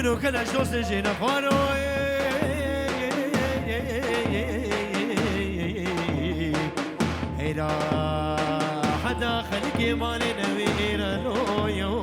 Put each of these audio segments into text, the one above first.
منو كلا جوز جينا فارو هيدا حدا خلقي مالي نويرا لويو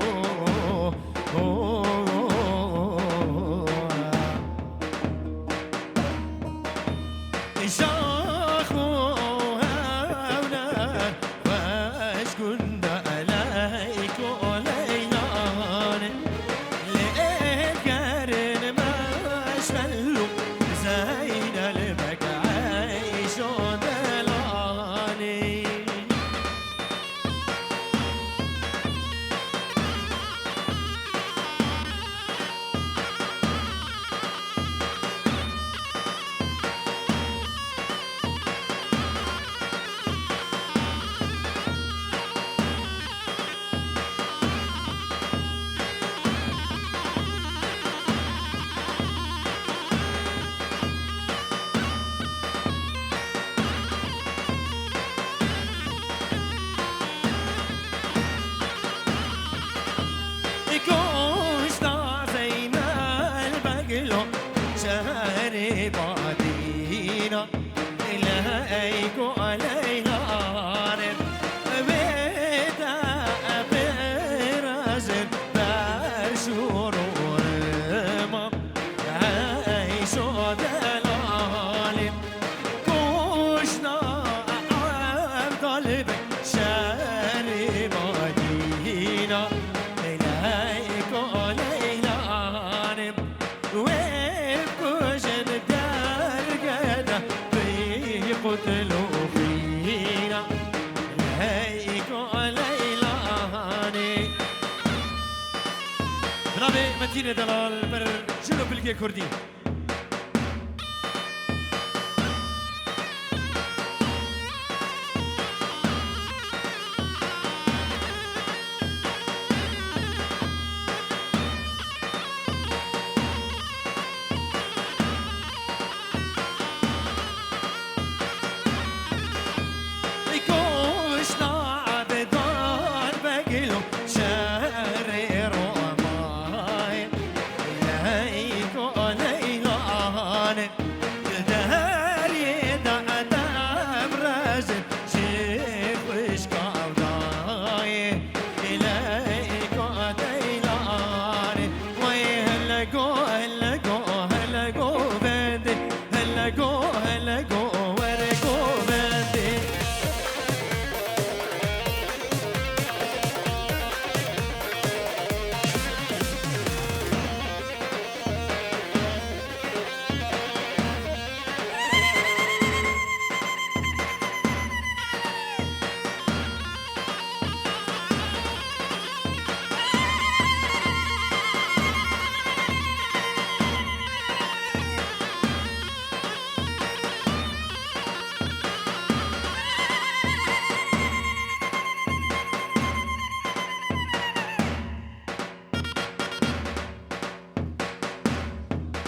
متين دلال بر جنوب الجي كردي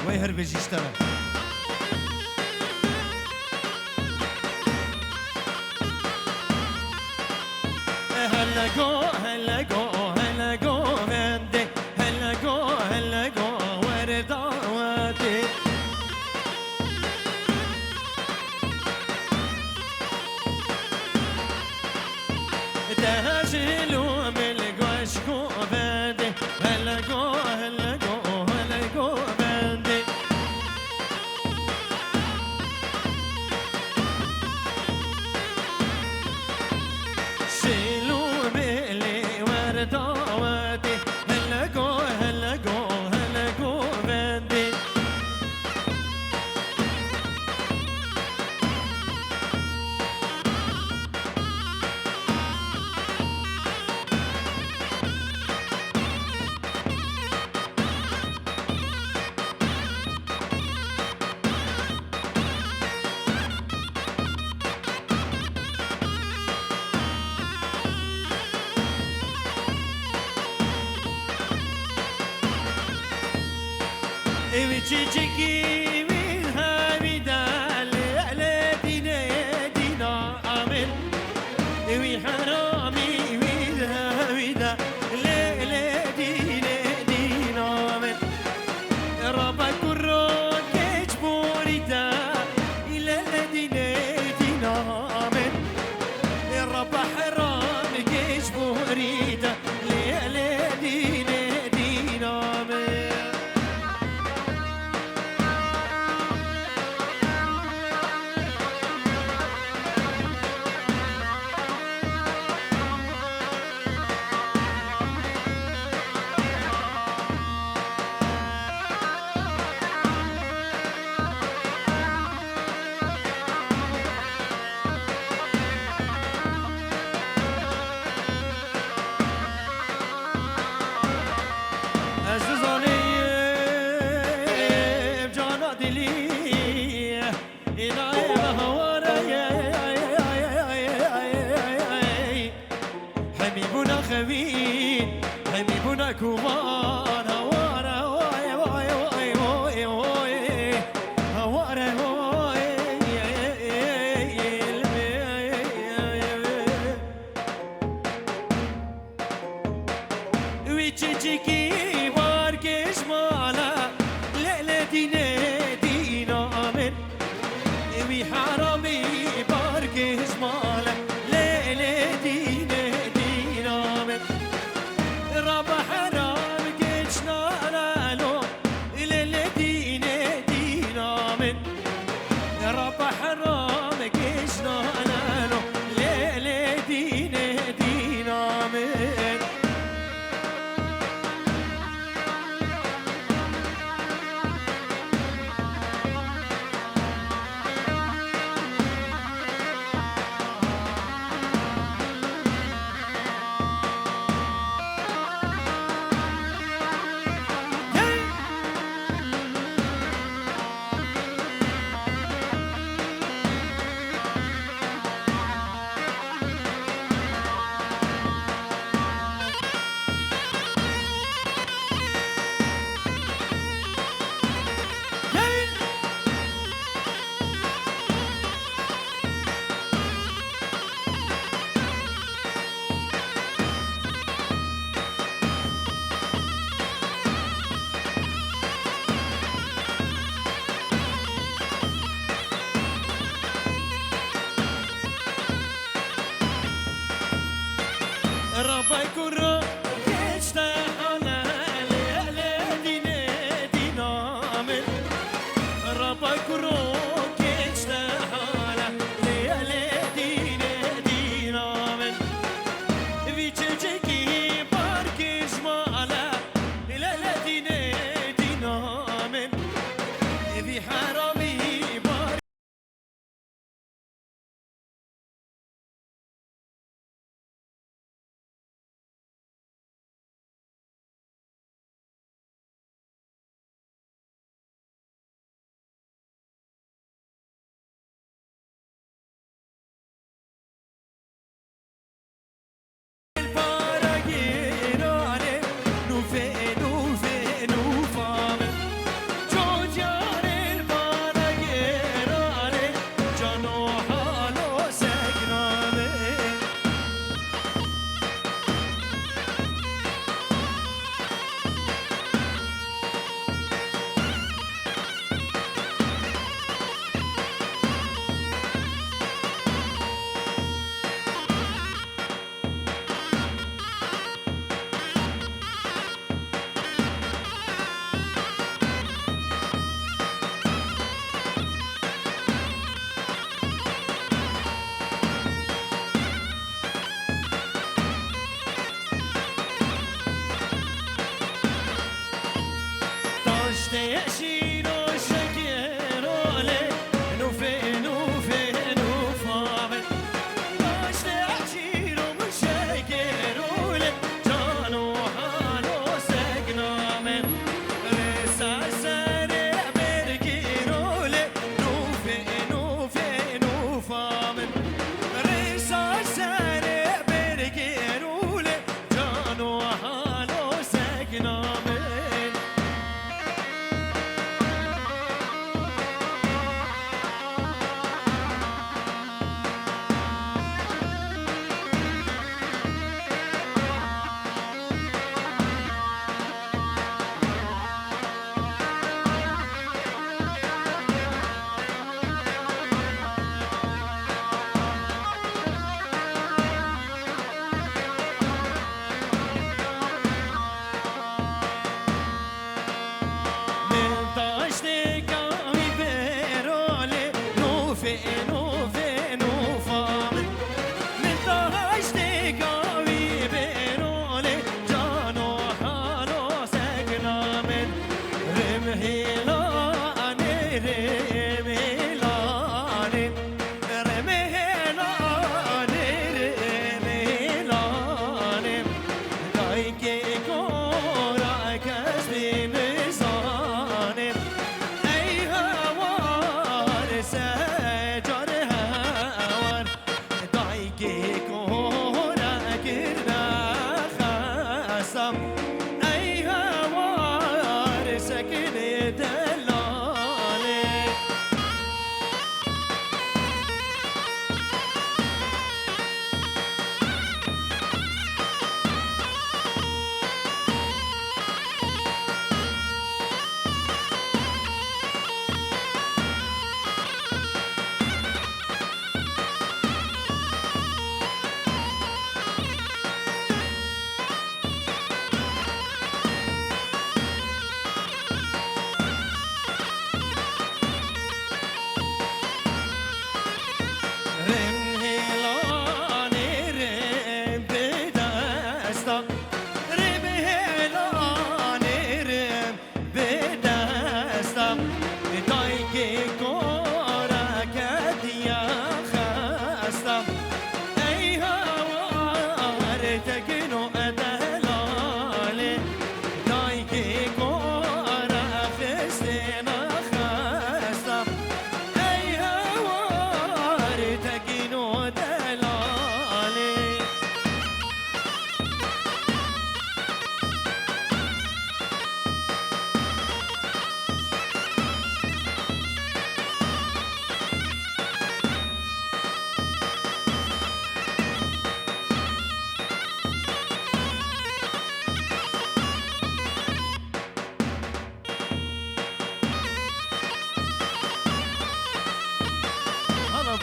ويهرب يجي يشتغل هلا جو هلا جو هلا جو هندي هلا جو هلا جو ورداتي تهجلوا من القش جو بدي هلا جو هلا جو هلا جو بدي شيلوا بلي ورداتي هلا جو هلا جو هلا جو بدي وتشكي منها بدال على دينا دينا آمن وحرامي منها بدال لا دينا دينا آمن ربك الروك جبوريتا إلى دينا دينا آمن رب حرام جبوريتا لا دينا دينا آمن حبيبنا كمان هوارا هواي هواي هواي هواي هوارا هواي ويتشيكي باركش مالا لا دينا دينا آمن وحرامي باركش مالا لا دينا دينا آمن رب حرام كيشنا لالو إلى دينا دينا آمن رب حرام كيشنا لالو لا دينا دينا آمن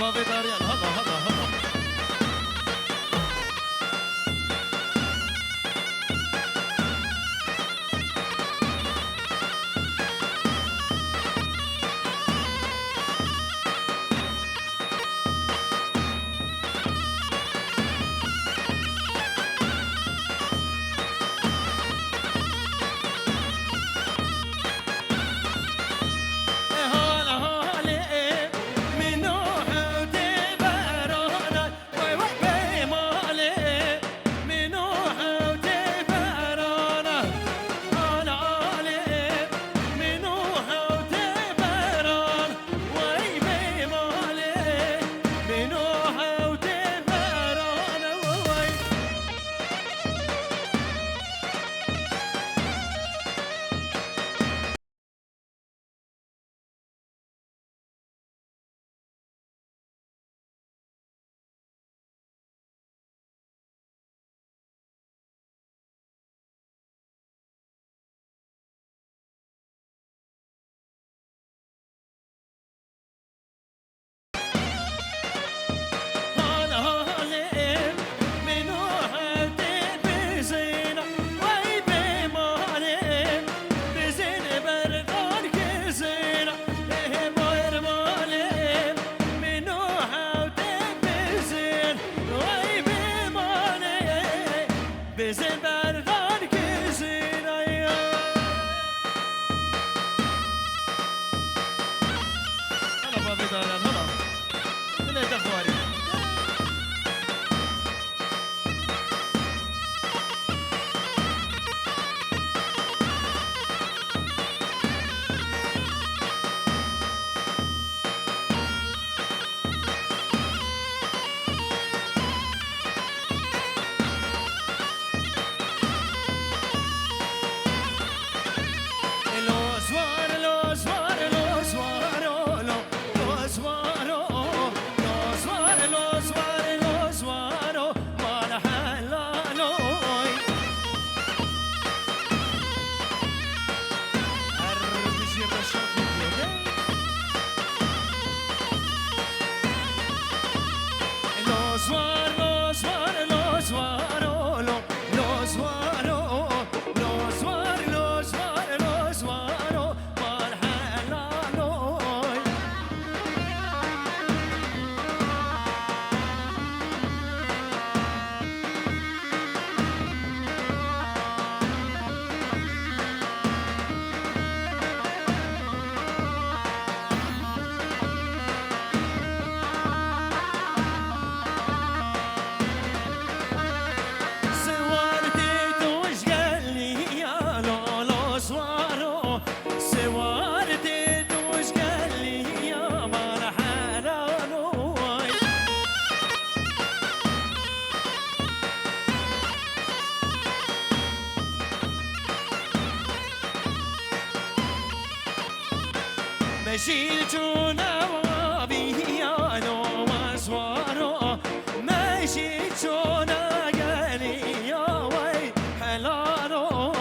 بابي داريان هلا هلا هلا مشيتونا وبيانو وزوارو مشيتونا قالي يا وي حلالو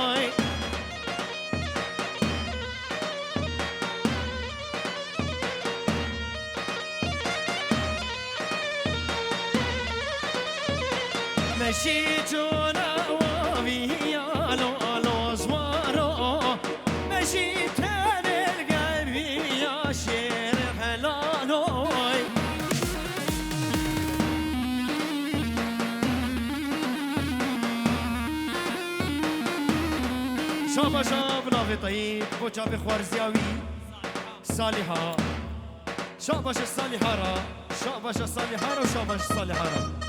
مشيتونا وبيانو وزوارو مشيتونا شاباشا بنافي طيب بوچا بخوارزياوي صالحة شاباش الصالحة را شاباش الصالحة را وشاباش الصالحة را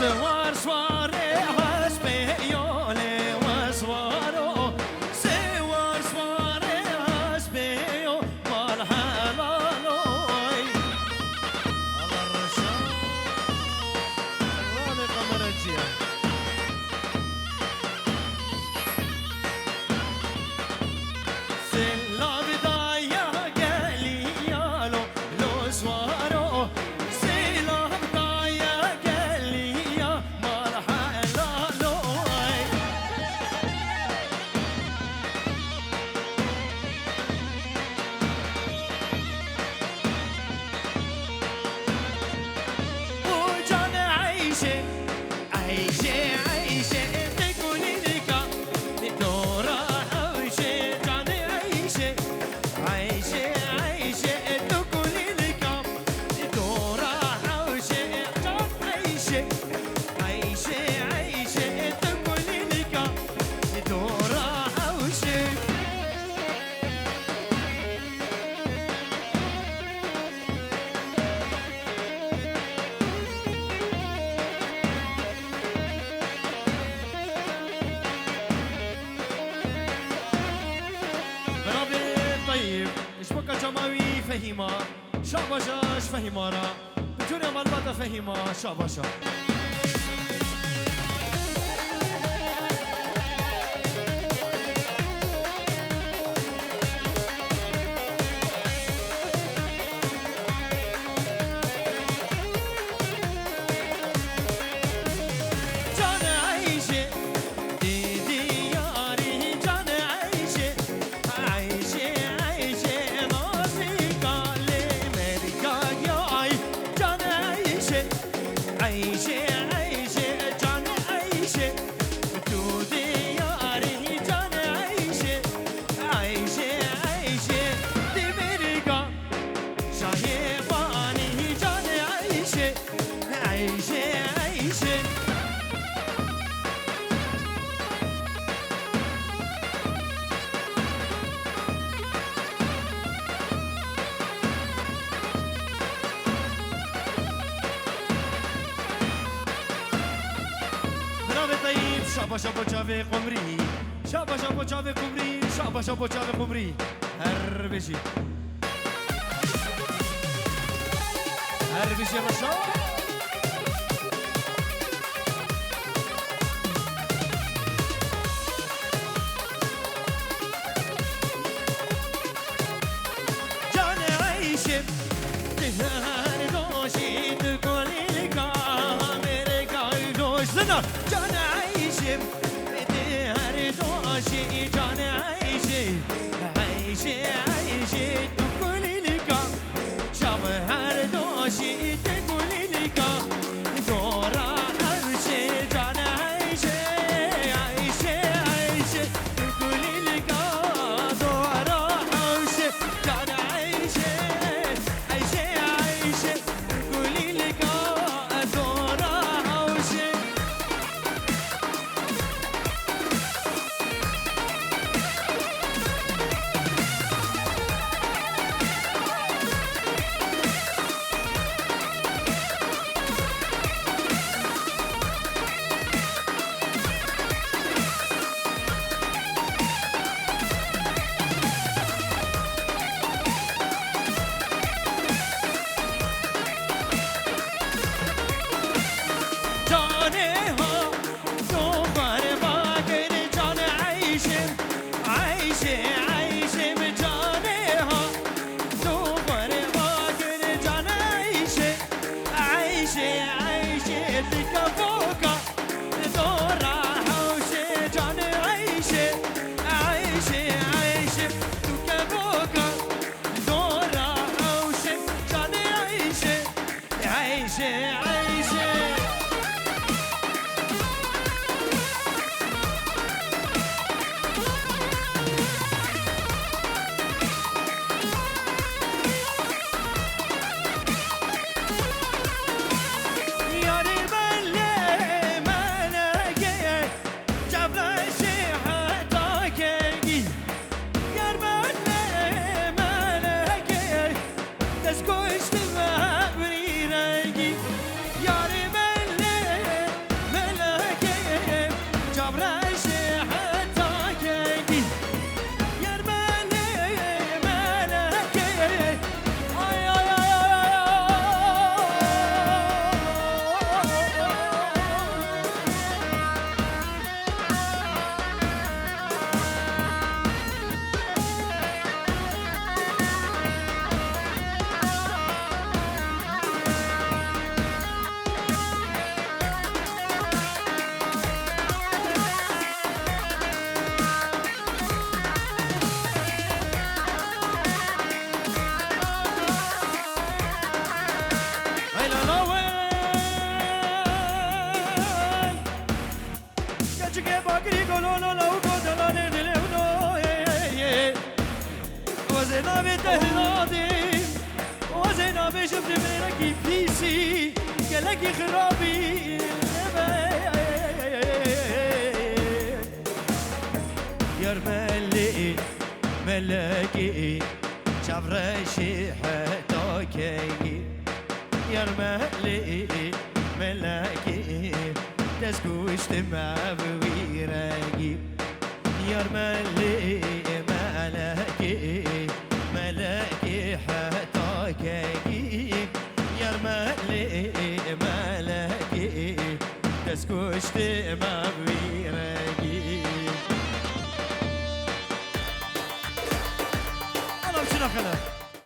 سوار سواري هسبيولي وسوارو سوار سواري هسبيو والحلالوي الله الرشاد الله قمر الجيا سلا بداية قالي يالو لو سوارو سلا بداية قالي يا والحلالوي وجانا عايشة عايشة عايشة تقولي لك دورة عايشة جانا عايشة عايشة عايشة تقولي لك دورة عايشة جانا عايشة عايشة عايشة تقولي لك دورة عايشة برافو طيب ايش بقى جماوي فهيمة شابشا ايش فهيمارا بتوني مالباتا فهيمة شابشا جانا عايشة دي دياري جانا عايشة عايشة عايشة ناصي قالي ملكا ياي جانا عايشة عايشة عايشة جانا عايشة تو دياري جانا عايشة عايشة عايشة دي ملكا شايفاني جانا عايشة عايشة عايشة برافو طيب شابشا بوشافي قمري شابشا بوشافي قمري شابشا بوشافي قمري هربشي هربشي يا باشا جانا عايشة تهار دوشي تقولي لك أمريكا يدوش زنا جانا عايشة تهار دوشي جانا عايشة عايشة عايشة تقولي لك شبهار دوشي تقولي لك دورا عايشة جانا عايشة عايشة عايشة تقولي لك دورا عايشة جانا عايشة عايشة عايشة تقولي لك دورا عايشة جبرشي حتى كيدي يرمني ملكي آي آي آي لكي خرابي يرملي ملكي شفرشي حتى كي يرملي ملكي تسكوشت ما بويرقي يرملي ملكي ملكي حتى كي يرملي ملكي تسكوشت ما بويرقي أنا بشنو خلاص